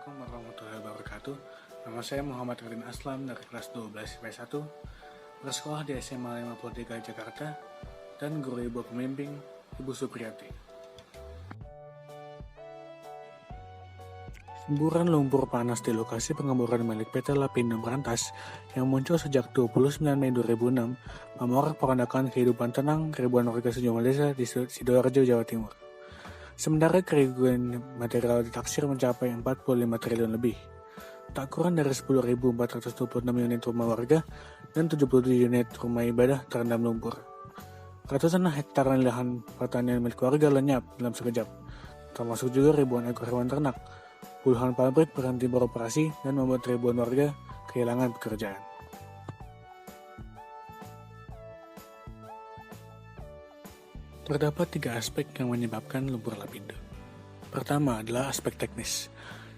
Assalamualaikum warahmatullahi wabarakatuh. Nama saya Muhammad Ridin Aslam dari kelas 12 IPS 1, bersekolah di SMA 53 Jakarta, dan guru ibu pembimbing Ibu Supriyati. Semburan lumpur panas di lokasi pengeboran milik PT Lapindo Berantas yang muncul sejak 29 Mei 2006 memorak-porandakan kehidupan tenang ribuan warga sejumlah desa di Sidoarjo, Jawa Timur. Sementara kerugian material ditaksir mencapai 45 triliun lebih. Tak kurang dari 10.426 unit rumah warga dan 77 unit rumah ibadah terendam lumpur. Ratusan hektar lahan pertanian milik warga lenyap dalam sekejap, termasuk juga ribuan ekor hewan ternak. Puluhan pabrik berhenti beroperasi dan membuat ribuan warga kehilangan pekerjaan. Terdapat 3 aspek yang menyebabkan lumpur lapindo. Pertama adalah aspek teknis.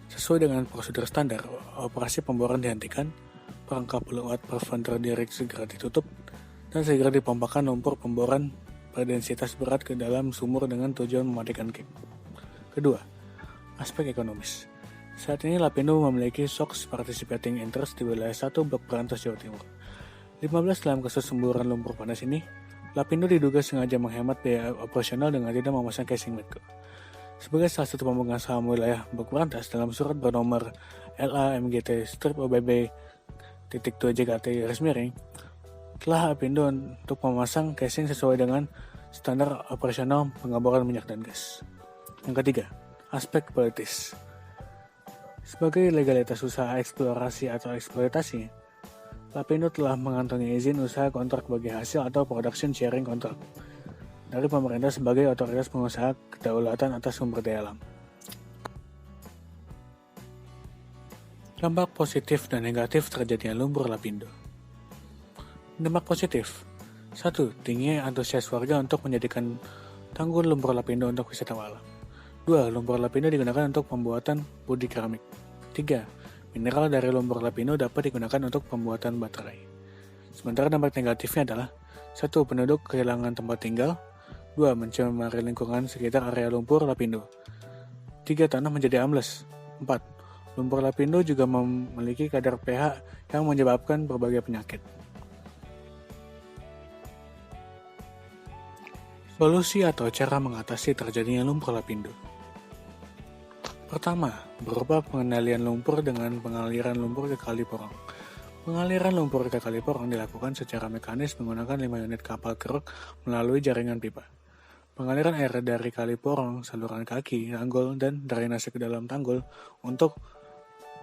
Sesuai dengan prosedur standar, operasi pemboran dihentikan, perangkap load preventer direct segera ditutup, dan segera dipompakan lumpur pemboran berdensitas berat ke dalam sumur dengan tujuan mematikan kick. Kedua, aspek ekonomis. Saat ini Lapindo memiliki SOX Participating Interest di wilayah 1 Blok Berantas, Jawa Timur. 15 dalam kasus semburan lumpur panas ini, Lapindo diduga sengaja menghemat biaya operasional dengan tidak memasang casing Medco. Sebagai salah satu pemegang saham wilayah Blok Berantas dalam surat bernomor LA-MGT-OBB.2JKT resmi telah Lapindo untuk memasang casing sesuai dengan standar operasional pengeboran minyak dan gas. Yang ketiga, aspek politis. Sebagai legalitas usaha eksplorasi atau eksploitasi, Lapindo telah mengantongi izin usaha kontrak bagi hasil atau production sharing kontrak dari pemerintah sebagai otoritas pengusaha kedaulatan atas sumber daya alam. Dampak positif dan negatif terjadinya lumpur Lapindo. Dampak positif: 1. Tingginya antusias warga untuk menjadikan tanggul lumpur Lapindo untuk wisata alam. 2. Lumpur Lapindo digunakan untuk pembuatan bodi keramik. 3. Mineral dari lumpur Lapindo dapat digunakan untuk pembuatan baterai. Sementara dampak negatifnya adalah 1. Penduduk kehilangan tempat tinggal. 2. Mencemari lingkungan sekitar area lumpur Lapindo. 3. Tanah menjadi ambles. 4. Lumpur Lapindo juga memiliki kadar pH yang menyebabkan berbagai penyakit. Solusi atau cara mengatasi terjadinya lumpur Lapindo. Pertama, berupa pengendalian lumpur dengan pengaliran lumpur ke Kali Porong. Pengaliran lumpur ke Kali Porong dilakukan secara mekanis menggunakan 5 unit kapal keruk melalui jaringan pipa. Pengaliran air dari Kali Porong, saluran kaki, tanggul, dan drainase ke dalam tanggul untuk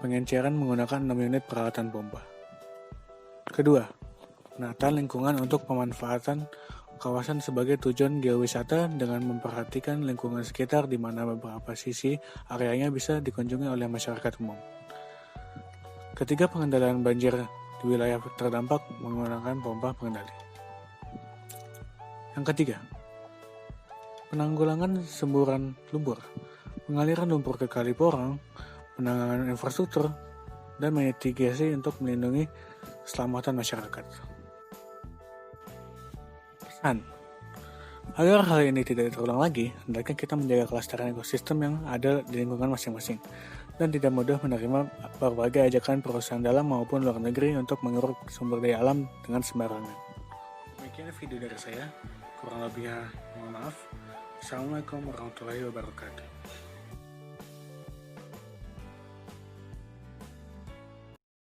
pengenceran menggunakan 6 unit peralatan pompa. Kedua, penataan lingkungan untuk pemanfaatan kawasan sebagai tujuan geowisata dengan memperhatikan lingkungan sekitar di mana beberapa sisi areanya bisa dikunjungi oleh masyarakat umum. Ketiga, pengendalian banjir di wilayah terdampak menggunakan pompa pengendali. Yang ketiga, penanggulangan semburan lumpur, pengaliran lumpur ke Kali Porong, penanganan infrastruktur, dan mitigasi untuk melindungi keselamatan masyarakat. Pesan: agar hal ini tidak terulang lagi, hendaknya kita menjaga kelestarian ekosistem yang ada di lingkungan masing-masing dan tidak mudah menerima berbagai ajakan perusahaan dalam maupun luar negeri untuk mengeruk sumber daya alam dengan sembarangan. Demikian video dari saya, kurang lebihnya mohon maaf. Assalamualaikum warahmatullahi wabarakatuh.